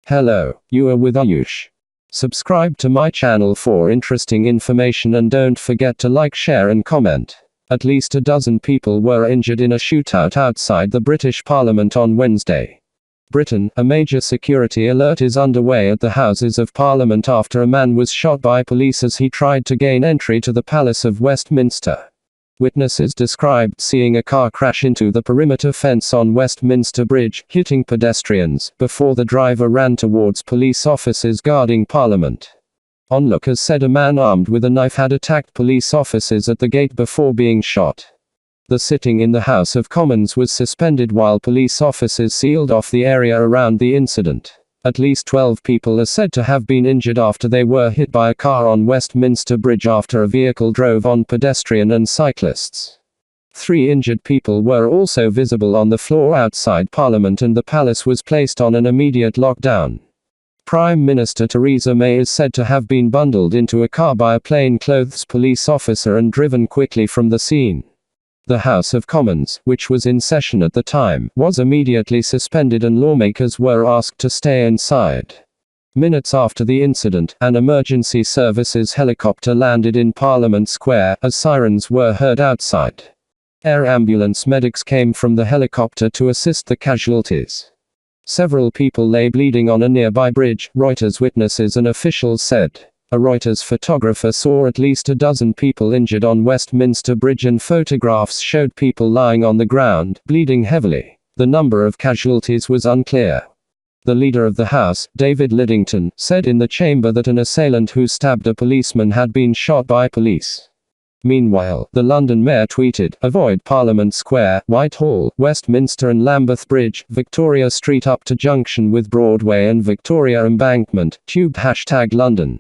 Hello, you are with Ayush. Subscribe to my channel for interesting information and don't forget to like, share and comment. At least a dozen people were injured in a shootout outside the British Parliament on Wednesday. Britain, a major security alert is underway at the Houses of Parliament after a man was shot by police as he tried to gain entry to the Palace of Westminster. Witnesses described seeing a car crash into the perimeter fence on Westminster Bridge, hitting pedestrians, before the driver ran towards police officers guarding Parliament. Onlookers said a man armed with a knife had attacked police officers at the gate before being shot. The sitting in the House of Commons was suspended while police officers sealed off the area around the incident. At least 12 people are said to have been injured after they were hit by a car on Westminster Bridge after a vehicle drove on pedestrians and cyclists. 3 injured people were also visible on the floor outside Parliament and the palace was placed on an immediate lockdown. Prime Minister Theresa May is said to have been bundled into a car by a plainclothes police officer and driven quickly from the scene. The House of Commons, which was in session at the time, was immediately suspended and lawmakers were asked to stay inside. Minutes after the incident, an emergency services helicopter landed in Parliament Square, as sirens were heard outside. Air ambulance medics came from the helicopter to assist the casualties. Several people lay bleeding on a nearby bridge, Reuters witnesses and officials said. A Reuters photographer saw at least a dozen people injured on Westminster Bridge and photographs showed people lying on the ground, bleeding heavily. The number of casualties was unclear. The Leader of the House, David Lidington, said in the chamber that an assailant who stabbed a policeman had been shot by police. Meanwhile, the London mayor tweeted, "Avoid Parliament Square, Whitehall, Westminster and Lambeth Bridge, Victoria Street up to junction with Broadway and Victoria Embankment, tubed #London."